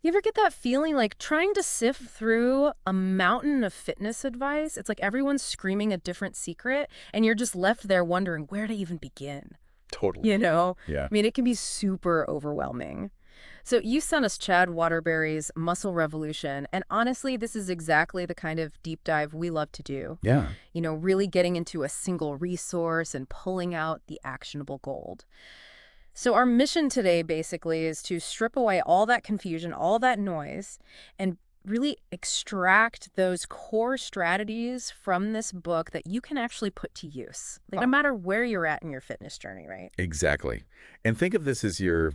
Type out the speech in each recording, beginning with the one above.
You ever get that feeling like trying to sift through a mountain of fitness advice? It's like everyone's screaming a different secret, and you're just left there wondering where to even begin. Totally. You know? Yeah. I mean, it can be super overwhelming. So you sent us Chad Waterbury's Muscle Revolution, and honestly, this is exactly the kind of deep dive we love to do. Yeah. You know, really getting into a single resource and pulling out the actionable gold. So our mission today basically is to strip away all that confusion, all that noise, and really extract those core strategies from this book that you can actually put to use, like no matter where you're at in your fitness journey, right? Exactly. And think of this as your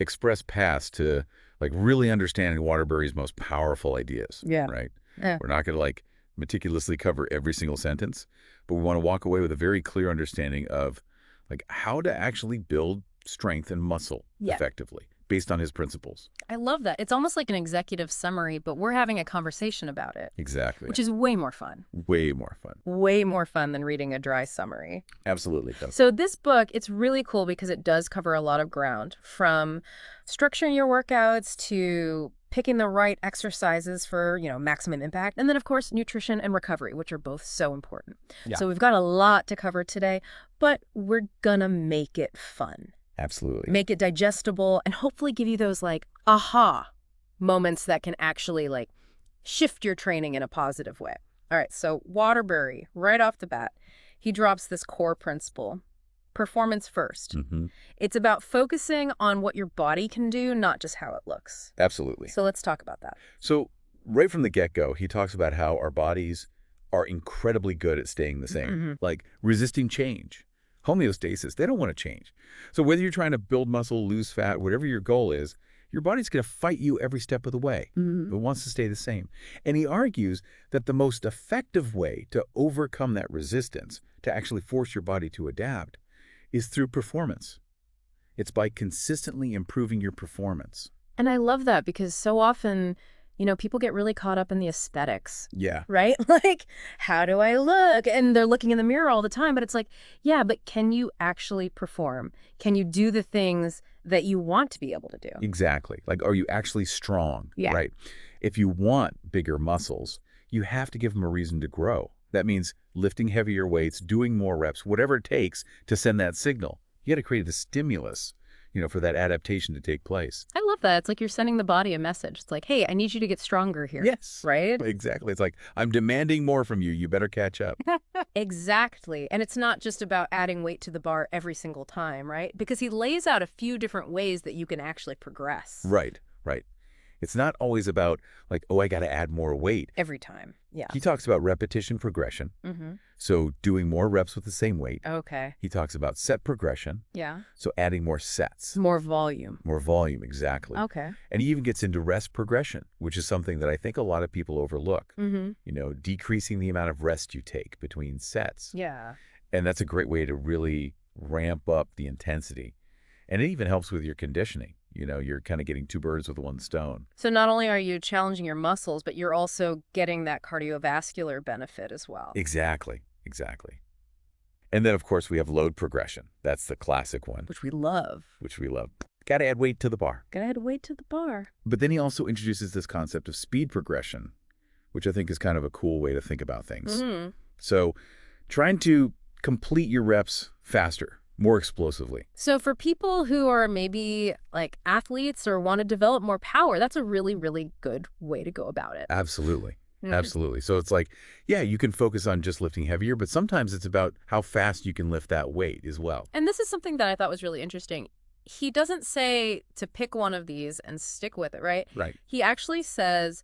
express pass to like really understanding Waterbury's most powerful ideas. Yeah. Right. Yeah. We're not going to like meticulously cover every single sentence, but we want to walk away with a very clear understanding of like how to actually build strength and muscle effectively based on his principles. I love that. It's almost like an executive summary, but we're having a conversation about it. Exactly. Which is way more fun. Way more fun. Way more fun than reading a dry summary. Absolutely. So this book, it's really cool because it does cover a lot of ground, from structuring your workouts to picking the right exercises for, maximum impact. And then, of course, nutrition and recovery, which are both so important. Yeah. So we've got a lot to cover today, but we're gonna make it fun. Absolutely. Make it digestible and hopefully give you those aha moments that can actually shift your training in a positive way. All right, so Waterbury, right off the bat, he drops this core principle: performance first. Mm-hmm. It's about focusing on what your body can do, not just how it looks. Absolutely. So let's talk about that. So right from the get-go, he talks about how our bodies are incredibly good at staying the same, like resisting change. Homeostasis, they don't want to change. So whether you're trying to build muscle, lose fat, whatever your goal is, your body's going to fight you every step of the way. It wants to stay the same. And he argues that the most effective way to overcome that resistance, to actually force your body to adapt, is through performance. It's by consistently improving your performance. And I love that because so often, people get really caught up in the aesthetics. Yeah. Right? Like, how do I look? And they're looking in the mirror all the time. But it's like, yeah, but can you actually perform? Can you do the things that you want to be able to do? Exactly. Like, are you actually strong? Yeah. Right. If you want bigger muscles, you have to give them a reason to grow. That means lifting heavier weights, doing more reps, whatever it takes to send that signal. You got to create the stimulus, for that adaptation to take place. I love that. It's like you're sending the body a message. It's like, hey, I need you to get stronger here. Yes. Right? Exactly. It's like, I'm demanding more from you. You better catch up. Exactly. And it's not just about adding weight to the bar every single time, right? Because he lays out a few different ways that you can actually progress. Right. It's not always about like, oh, I got to add more weight. Every time. Yeah. He talks about repetition progression. So doing more reps with the same weight. Okay. He talks about set progression. Yeah. So adding more sets. More volume. More volume, exactly. Okay. And he even gets into rest progression, which is something that I think a lot of people overlook. Decreasing the amount of rest you take between sets. Yeah. And that's a great way to really ramp up the intensity. And it even helps with your conditioning. You're kind of getting two birds with one stone. So not only are you challenging your muscles, but you're also getting that cardiovascular benefit as well. Exactly. And then, of course, we have load progression. That's the classic one. Which we love. Got to add weight to the bar. But then he also introduces this concept of speed progression, which I think is kind of a cool way to think about things. So trying to complete your reps faster, more explosively. So for people who are maybe like athletes or want to develop more power, that's a really, really good way to go about it. Absolutely. Absolutely. So it's like, yeah, you can focus on just lifting heavier, but sometimes it's about how fast you can lift that weight as well. And this is something that I thought was really interesting. He doesn't say to pick one of these and stick with it, right? Right. He actually says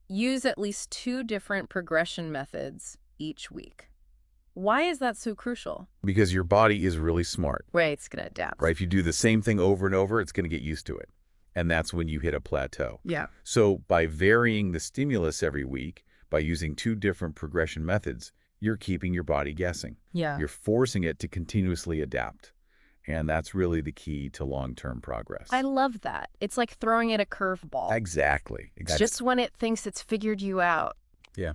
use at least 2 different progression methods each week. Why is that so crucial? Because your body is really smart. Right, it's going to adapt. Right, if you do the same thing over and over, it's going to get used to it. And that's when you hit a plateau. Yeah. So by varying the stimulus every week, by using 2 different progression methods, you're keeping your body guessing. Yeah. You're forcing it to continuously adapt. And that's really the key to long-term progress. I love that. It's like throwing it a curveball. Exactly. Just when it thinks it's figured you out. Yeah.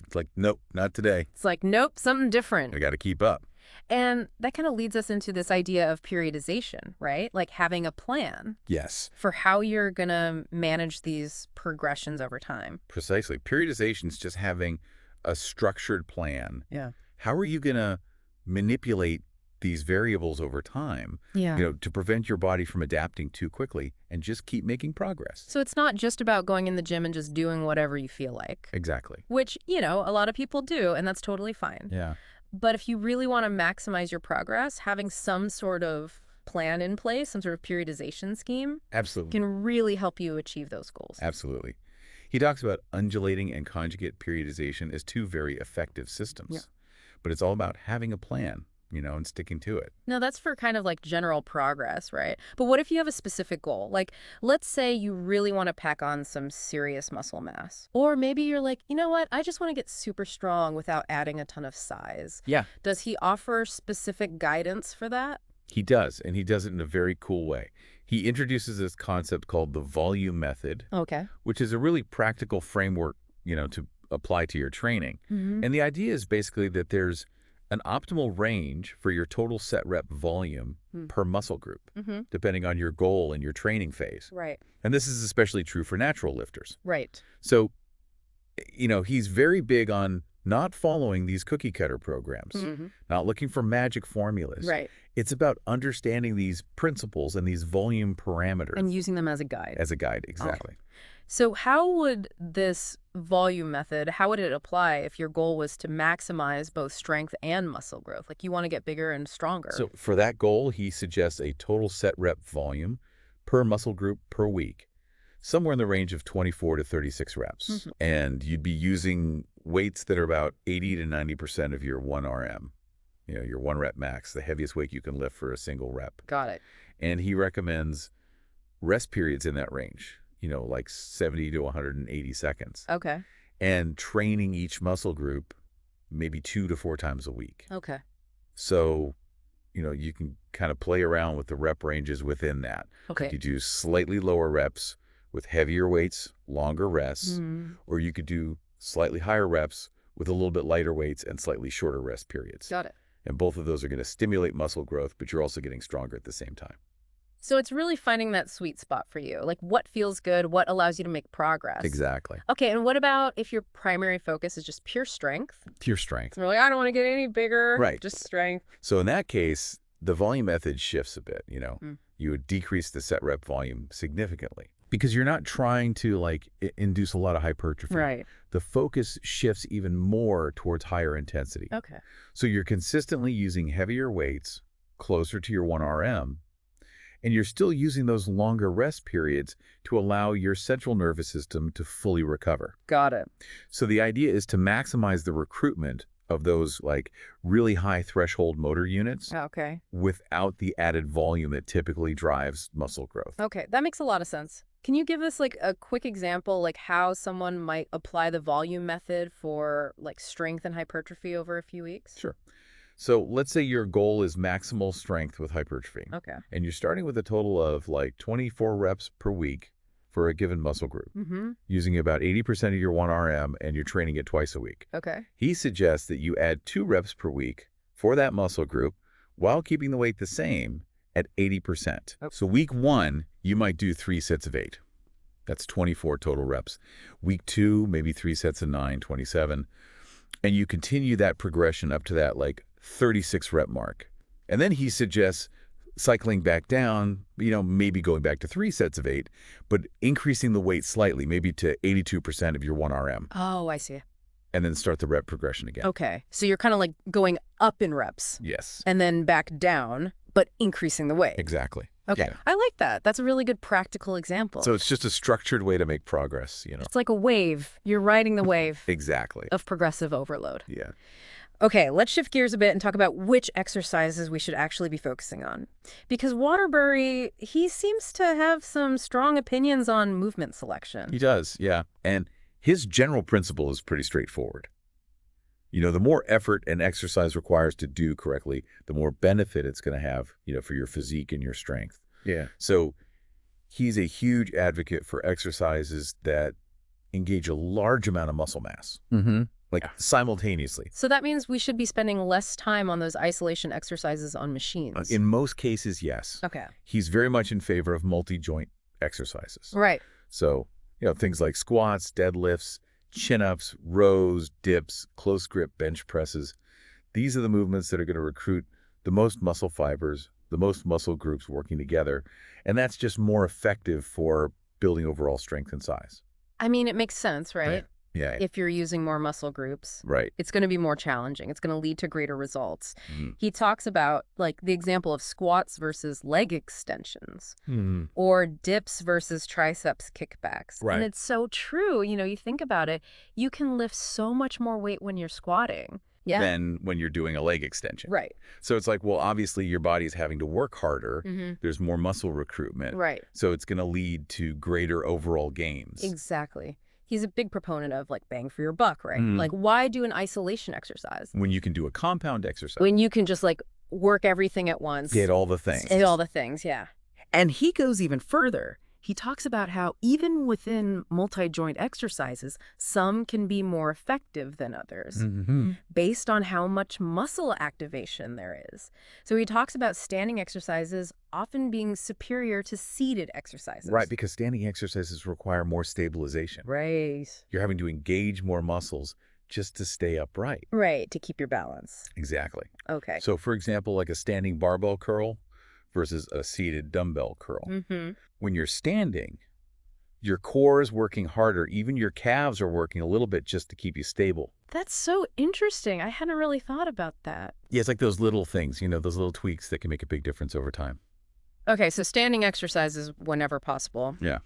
It's like, nope, not today. It's like, nope, something different. I got to keep up. And that kind of leads us into this idea of periodization, right? Like having a plan Yes, for how you're going to manage these progressions over time. precisely. Periodization is just having a structured plan. Yeah. How are you going to manipulate these variables over time, Yeah. to prevent your body from adapting too quickly and just keep making progress? So it's not just about going in the gym and just doing whatever you feel like, Exactly. which, a lot of people do, and that's totally fine. Yeah. But if you really want to maximize your progress, having some sort of plan in place, some sort of periodization scheme, Absolutely. can really help you achieve those goals. Absolutely. He talks about undulating and conjugate periodization as two very effective systems. Yeah. But it's all about having a plan, and sticking to it. No, that's for kind of like general progress, right? But what if you have a specific goal? Like, let's say you really want to pack on some serious muscle mass. Or maybe you're like, you know what? I just want to get super strong without adding a ton of size. Yeah. Does he offer specific guidance for that? He does, and he does it in a very cool way. He introduces this concept called the volume method, Okay. which is a really practical framework, to apply to your training. Mm-hmm. And the idea is basically that there's an optimal range for your total set rep volume per muscle group, depending on your goal and your training phase. Right. And this is especially true for natural lifters. Right. So, he's very big on not following these cookie cutter programs, not looking for magic formulas. Right. It's about understanding these principles and these volume parameters. And using them as a guide. As a guide, exactly. So how would this volume method, how would it apply if your goal was to maximize both strength and muscle growth? Like you want to get bigger and stronger. So for that goal, he suggests a total set rep volume per muscle group per week, somewhere in the range of 24 to 36 reps. And you'd be using weights that are about 80 to 90% of your 1 RM, your 1 rep max, the heaviest weight you can lift for a single rep. Got it. And he recommends rest periods in that range, like 70 to 180 seconds. Okay. And training each muscle group maybe 2 to 4 times a week. Okay. So, you can kind of play around with the rep ranges within that. Okay. You do slightly lower reps with heavier weights, longer rests, or you could do slightly higher reps with a little bit lighter weights and slightly shorter rest periods. Got it. And both of those are going to stimulate muscle growth, but you're also getting stronger at the same time. So it's really finding that sweet spot for you. Like what feels good, what allows you to make progress. Exactly. Okay, and what about if your primary focus is just pure strength? Pure strength. You're like, I don't want to get any bigger. Right. Just strength. So in that case, the volume method shifts a bit, You would decrease the set rep volume significantly because you're not trying to induce a lot of hypertrophy. Right. The focus shifts even more towards higher intensity. Okay. So you're consistently using heavier weights closer to your 1 RM, and you're still using those longer rest periods to allow your central nervous system to fully recover. Got it. So the idea is to maximize the recruitment of those really high threshold motor units Okay. without the added volume that typically drives muscle growth. Okay, that makes a lot of sense. Can you give us a quick example, how someone might apply the volume method for strength and hypertrophy over a few weeks? Sure. So let's say your goal is maximal strength with hypertrophy. Okay. And you're starting with a total of 24 reps per week for a given muscle group, using about 80% of your 1 RM, and you're training it twice a week. Okay. He suggests that you add 2 reps per week for that muscle group while keeping the weight the same at 80%. Okay. So week 1, you might do 3 sets of 8. That's 24 total reps. Week 2, maybe 3 sets of 9, 27. And you continue that progression up to that 36 rep mark. And then he suggests cycling back down, maybe going back to 3 sets of 8, but increasing the weight slightly, maybe to 82% of your 1 RM. Oh, I see. And then start the rep progression again. Okay. So you're kind of going up in reps. Yes. And then back down, but increasing the weight. Exactly. Okay. Yeah. I like that. That's a really good practical example. So it's just a structured way to make progress, It's like a wave. You're riding the wave Exactly. of progressive overload. Yeah. Okay, let's shift gears a bit and talk about which exercises we should actually be focusing on. Because Waterbury, he seems to have some strong opinions on movement selection. He does, yeah. And his general principle is pretty straightforward. The more effort an exercise requires to do correctly, the more benefit it's going to have, for your physique and your strength. Yeah. So he's a huge advocate for exercises that engage a large amount of muscle mass. like simultaneously. So that means we should be spending less time on those isolation exercises on machines. In most cases, yes. Okay. He's very much in favor of multi-joint exercises. Right. So, things like squats, deadlifts, chin-ups, rows, dips, close grip bench presses. These are the movements that are going to recruit the most muscle fibers, the most muscle groups working together. And that's just more effective for building overall strength and size. I mean, it makes sense, right? Yeah. If you're using more muscle groups, Right. it's going to be more challenging. It's going to lead to greater results. Mm-hmm. He talks about like the example of squats versus leg extensions Mm-hmm. or dips versus triceps kickbacks. Right. And it's so true. You think about it, you can lift so much more weight when you're squatting. Yeah. Than when you're doing a leg extension. Right. So it's like, well, obviously your body's having to work harder. Mm-hmm. There's more muscle recruitment. Right. So it's going to lead to greater overall gains. Exactly. He's a big proponent of like bang for your buck, right? Mm. Like why do an isolation exercise When you can do a compound exercise. when you can just like work everything at once? Get all the things. Get all the things, yeah. And he goes even further. He talks about how even within multi-joint exercises, some can be more effective than others Mm-hmm. based on how much muscle activation there is. So he talks about standing exercises often being superior to seated exercises. Right, because standing exercises require more stabilization. Right. You're having to engage more muscles just to stay upright. Right, to keep your balance. Exactly. Okay. So, for example, like a standing barbell curl versus a seated dumbbell curl. Mm-hmm. When you're standing, your core is working harder. Even your calves are working a little bit just to keep you stable. That's so interesting. I hadn't really thought about that. Yeah, it's like those little things, those little tweaks that can make a big difference over time. Okay, so standing exercises whenever possible. Yeah.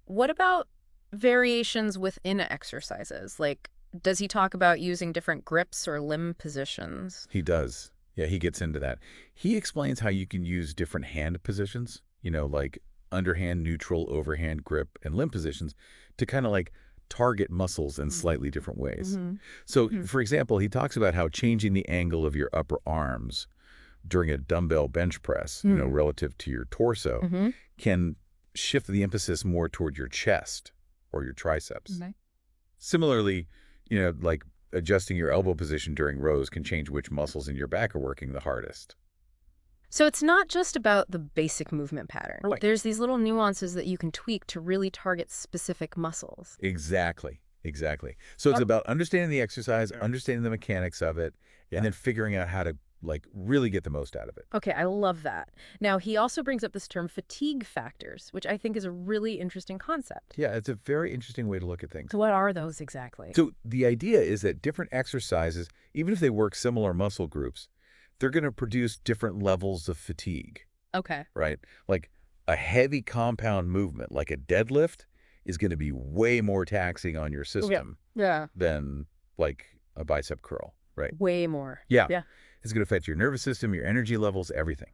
What about variations within exercises? Like, does he talk about using different grips or limb positions? He does. Yeah, he gets into that. He explains how you can use different hand positions, like underhand, neutral, overhand grip, and limb positions to kind of like target muscles in slightly different ways. Mm-hmm. So, for example, he talks about how changing the angle of your upper arms during a dumbbell bench press, relative to your torso, Mm-hmm. can shift the emphasis more toward your chest or your triceps. Okay. Similarly, like adjusting your elbow position during rows can change which muscles in your back are working the hardest. So it's not just about the basic movement pattern. Right. There's these little nuances that you can tweak to really target specific muscles. Exactly. So it's about understanding the exercise, understanding the mechanics of it, and then figuring out how to really get the most out of it. Okay, I love that. Now, he also brings up this term fatigue factors, which I think is a really interesting concept. Yeah, it's a very interesting way to look at things. So what are those exactly? So the idea is that different exercises, even if they work similar muscle groups, they're going to produce different levels of fatigue, Okay. right? Like a heavy compound movement, like a deadlift, is going to be way more taxing on your system Yeah. than like a bicep curl, right? Way more. Yeah. Yeah. It's going to affect your nervous system, your energy levels, everything.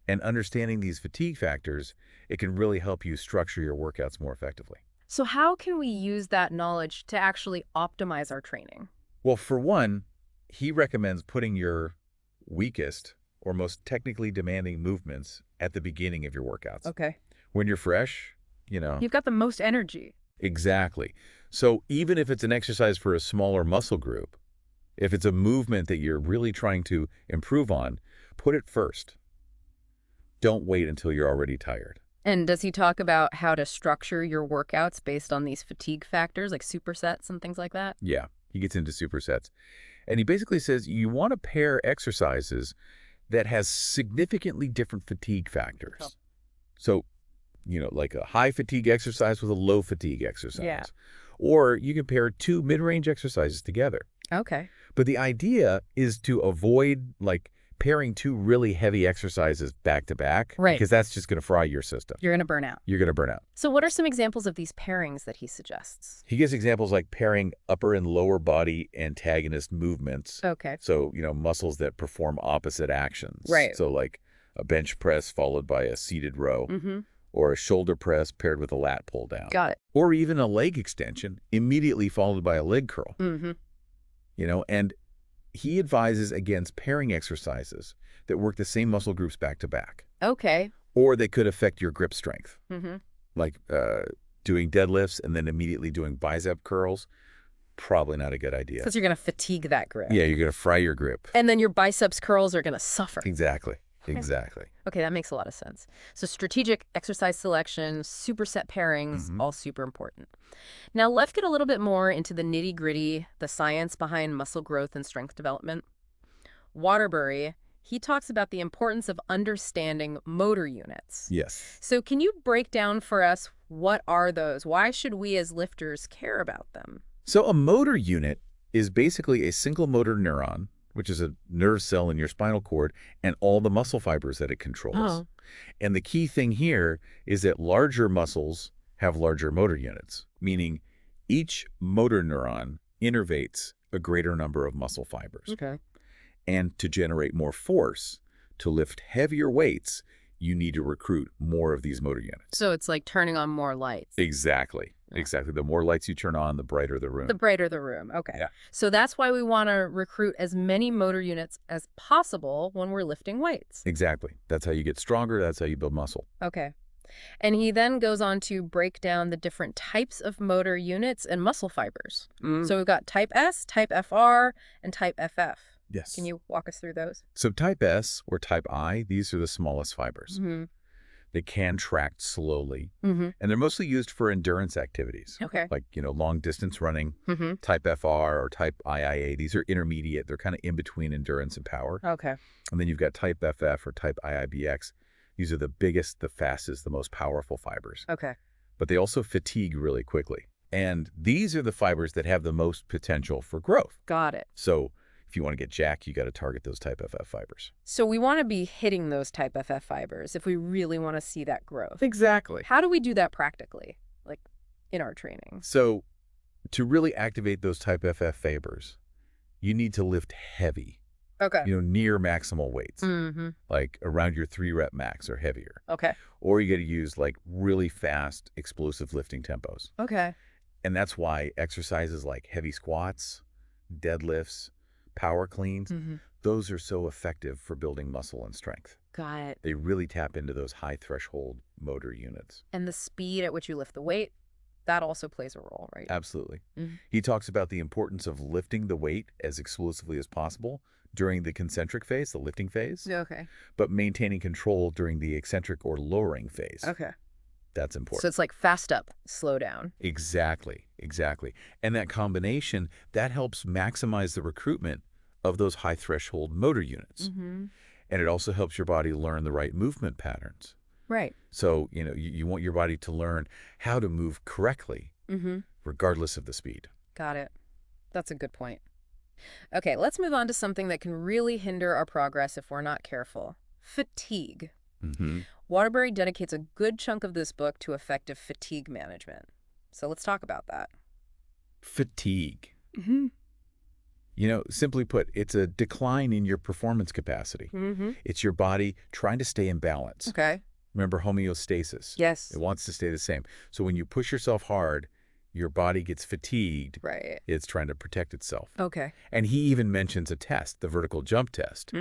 And understanding these fatigue factors, it can really help you structure your workouts more effectively. So how can we use that knowledge to actually optimize our training? Well, for one, he recommends putting your weakest or most technically demanding movements at the beginning of your workouts. Okay. When you're fresh, You've got the most energy. Exactly. So even if it's an exercise for a smaller muscle group, if it's a movement that you're really trying to improve on, put it first. Don't wait until you're already tired. And does he talk about how to structure your workouts based on these fatigue factors, like supersets and things like that? Yeah, he gets into supersets. And he basically says you want to pair exercises that has significantly different fatigue factors. Oh. So, like a high fatigue exercise with a low fatigue exercise. Yeah. Or you can pair two mid-range exercises together. Okay. But the idea is to avoid pairing two really heavy exercises back to back. Right. Because that's just going to fry your system. You're going to burn out. You're going to burn out. So what are some examples of these pairings that he suggests? He gives examples like pairing upper and lower body antagonist movements. Okay. So, muscles that perform opposite actions. Right. So like a bench press followed by a seated row. Mm-hmm. Or a shoulder press paired with a lat pull down. Got it. Or even a leg extension immediately followed by a leg curl. Mm-hmm. And he advises against pairing exercises that work the same muscle groups back to back. Okay. Or they could affect your grip strength. Mm-hmm. Like doing deadlifts and then immediately doing bicep curls. probably not a good idea. Because you're going to fatigue that grip. Yeah, you're going to fry your grip. And then your biceps curls are going to suffer. Exactly. Exactly. Okay, that makes a lot of sense. So strategic exercise selection, superset pairings, all super important. Now let's get a little bit more into the nitty-gritty, the science behind muscle growth and strength development. Waterbury, he talks about the importance of understanding motor units. Yes. So can you break down for us what are those? Why should we as lifters care about them? So a motor unit is basically a single motor neuron, which is a nerve cell in your spinal cord, and all the muscle fibers that it controls. Oh. And the key thing here is that larger muscles have larger motor units, meaning each motor neuron innervates a greater number of muscle fibers. Okay. And to generate more force, to lift heavier weights, you need to recruit more of these motor units. So it's like turning on more lights. Exactly. Exactly. The more lights you turn on, the brighter the room. The brighter the room. Okay. Yeah. So that's why we want to recruit as many motor units as possible when we're lifting weights. Exactly. That's how you get stronger. That's how you build muscle. Okay. And he then goes on to break down the different types of motor units and muscle fibers. So we've got type S, type FR, and type FF. Yes. Can you walk us through those? So type S or type I, these are the smallest fibers. They can tract slowly, and they're mostly used for endurance activities. Okay. Like, long distance running. Type FR or type IIA, these are intermediate. They're kind of in between endurance and power. Okay. And then you've got type FF or type IIBX. These are the biggest, the fastest, the most powerful fibers. Okay. But they also fatigue really quickly. And these are the fibers that have the most potential for growth. Got it. So if you want to get jacked, you got to target those type FF fibers. So we want to be hitting those type FF fibers if we really want to see that growth. Exactly. How do we do that practically, like in our training? So to really activate those type FF fibers, you need to lift heavy, Okay. near maximal weights, like around your 3-rep max or heavier. Okay. Or you got to use like really fast, explosive lifting tempos. Okay. And that's why exercises like heavy squats, deadlifts, power cleans, those are so effective for building muscle and strength. Got it. They really tap into those high threshold motor units. And the speed at which you lift the weight, that also plays a role, right? Absolutely. He talks about the importance of lifting the weight as explosively as possible during the concentric phase, the lifting phase, Okay. but maintaining control during the eccentric or lowering phase. Okay. That's important. So it's like fast up, slow down. Exactly. Exactly. And that combination, that helps maximize the recruitment of those high threshold motor units. And it also helps your body learn the right movement patterns. Right. So, you want your body to learn how to move correctly, regardless of the speed. Got it. That's a good point. Okay, let's move on to something that can really hinder our progress if we're not careful. Fatigue. Waterbury dedicates a good chunk of this book to effective fatigue management. So let's talk about that. Fatigue. Simply put, it's a decline in your performance capacity. It's your body trying to stay in balance. Okay. Remember homeostasis. Yes. It wants to stay the same. So when you push yourself hard, your body gets fatigued. Right. It's trying to protect itself. Okay. And he even mentions a test, the vertical jump test,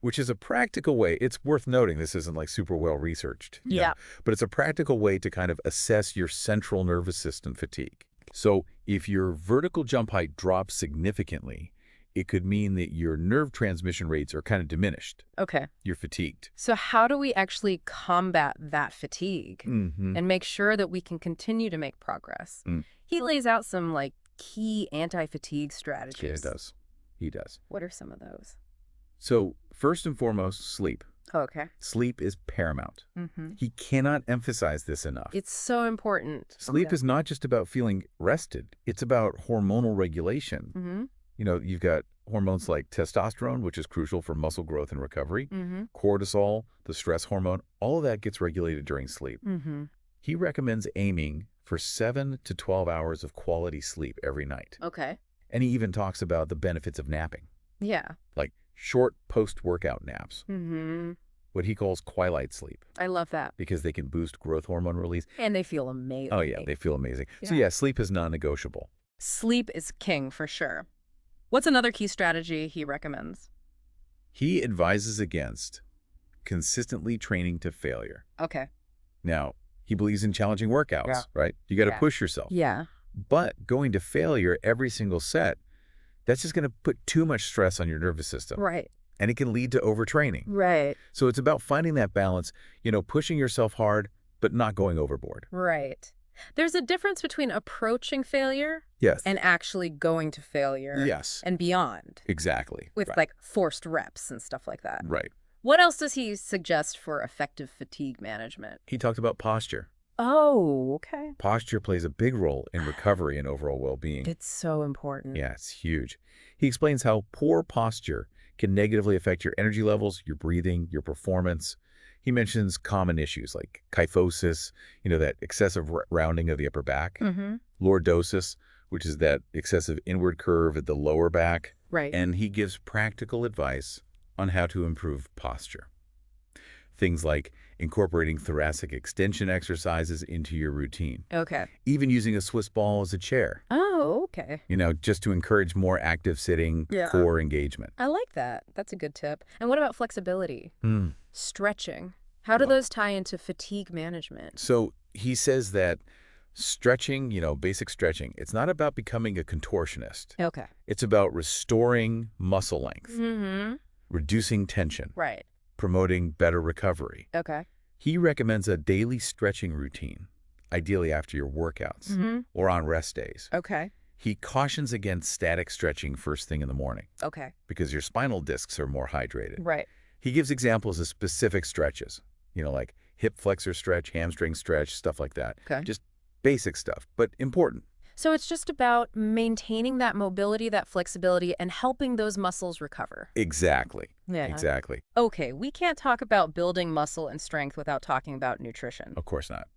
which is a practical way. It's worth noting this isn't like super well researched. But it's a practical way to kind of assess your central nervous system fatigue. So if your vertical jump height drops significantly, it could mean that your nerve transmission rates are kind of diminished. Okay. You're fatigued. So how do we actually combat that fatigue and make sure that we can continue to make progress? He lays out some key anti-fatigue strategies. Yeah, he does. What are some of those? So first and foremost, sleep. Okay. Sleep is paramount. He cannot emphasize this enough. It's so important. Sleep is not just about feeling rested. It's about hormonal regulation. You've got hormones like testosterone, which is crucial for muscle growth and recovery, cortisol, the stress hormone, all of that gets regulated during sleep. He recommends aiming for 7 to 12 hours of quality sleep every night. Okay. And he even talks about the benefits of napping. Yeah. Like short post-workout naps. What he calls twilight sleep. I love that. Because they can boost growth hormone release. And they feel amazing. Oh, yeah, they feel amazing. Yeah. So, yeah, sleep is non-negotiable. Sleep is king for sure. What's another key strategy he recommends? He advises against consistently training to failure. Okay. Now, he believes in challenging workouts, right? You got to push yourself. Yeah. But going to failure every single set, that's just going to put too much stress on your nervous system. Right. And it can lead to overtraining. Right. So it's about finding that balance, pushing yourself hard, but not going overboard. Right. There's a difference between approaching failure Yes. and actually going to failure. Yes. And beyond. Exactly. With like forced reps and stuff like that. Right. What else does he suggest for effective fatigue management? He talked about posture. Oh, okay. Posture plays a big role in recovery and overall well-being. It's so important. Yeah, it's huge. He explains how poor posture can negatively affect your energy levels, your breathing, your performance. He mentions common issues like kyphosis, that excessive rounding of the upper back, lordosis, which is that excessive inward curve at the lower back. Right. And he gives practical advice on how to improve posture. Things like incorporating thoracic extension exercises into your routine. Okay. Even using a Swiss ball as a chair. Oh, okay. Just to encourage more active sitting, core engagement. I like that. That's a good tip. And what about flexibility? Stretching. How do those tie into fatigue management? So he says that stretching, basic stretching, it's not about becoming a contortionist. Okay. It's about restoring muscle length, reducing tension, Right. promoting better recovery. Okay. He recommends a daily stretching routine, ideally after your workouts or on rest days. Okay. He cautions against static stretching first thing in the morning Okay. because your spinal discs are more hydrated. Right. He gives examples of specific stretches, like hip flexor stretch, hamstring stretch, stuff like that. Okay. Just basic stuff, but important. So it's just about maintaining that mobility, that flexibility, and helping those muscles recover. Exactly. Yeah. Exactly. Okay, we can't talk about building muscle and strength without talking about nutrition. Of course not.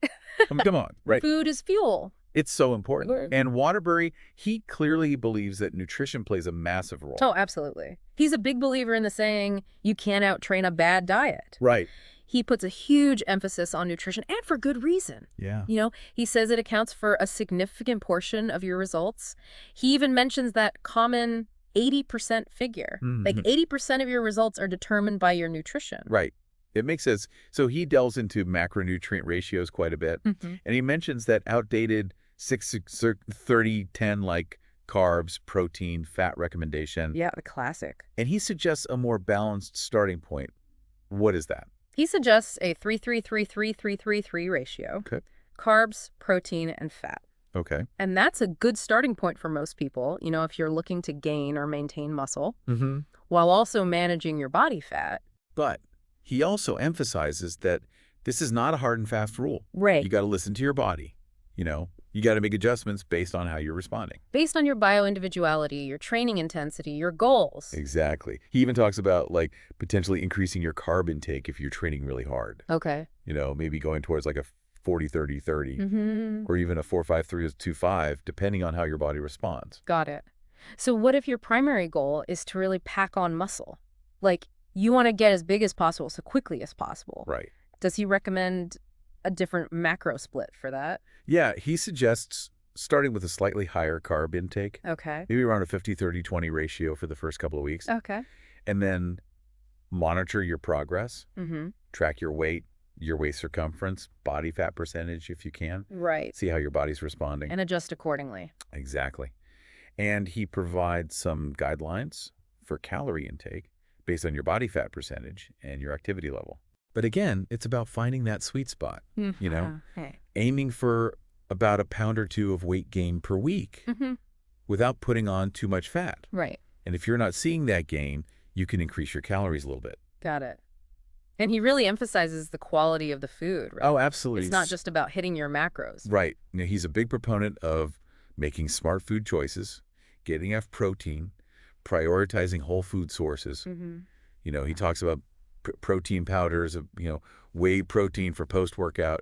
Come on, right? Food is fuel. It's so important. And Waterbury, he clearly believes that nutrition plays a massive role. Oh, absolutely. He's a big believer in the saying, you can't out-train a bad diet. Right. He puts a huge emphasis on nutrition, and for good reason. Yeah. He says it accounts for a significant portion of your results. He even mentions that common 80% figure. Like 80% of your results are determined by your nutrition. Right. It makes sense. So he delves into macronutrient ratios quite a bit. And he mentions that outdated 6-30-10 like carbs, protein, fat recommendation. Yeah, the classic. And he suggests a more balanced starting point. What is that? He suggests a 3-3-3-3-3-3-3 ratio. Okay. Carbs, protein, and fat. Okay. And that's a good starting point for most people, if you're looking to gain or maintain muscle, while also managing your body fat. But he also emphasizes that this is not a hard and fast rule. Right. You got to listen to your body. You got to make adjustments based on how you're responding. Based on your bio-individuality, your training intensity, your goals. Exactly. He even talks about potentially increasing your carb intake if you're training really hard. Okay. Maybe going towards a 40-30-30 or even a 4-5-3-2-5, depending on how your body responds. Got it. So what if your primary goal is to really pack on muscle? You want to get as big as possible, so quickly as possible. Right. Does he recommend a different macro split for that? Yeah, he suggests starting with a slightly higher carb intake. Okay. Maybe around a 50-30-20 ratio for the first couple of weeks. Okay. And then monitor your progress. Track your weight, your waist circumference, body fat percentage if you can. Right. See how your body's responding. And adjust accordingly. Exactly. And he provides some guidelines for calorie intake based on your body fat percentage and your activity level. But again, it's about finding that sweet spot, aiming for about a pound or two of weight gain per week without putting on too much fat. Right. And if you're not seeing that gain, you can increase your calories a little bit. Got it. And he really emphasizes the quality of the food, right? Oh, absolutely. It's not just about hitting your macros. Right. He's a big proponent of making smart food choices, getting enough protein, prioritizing whole food sources. He talks about protein powders, whey protein for post-workout,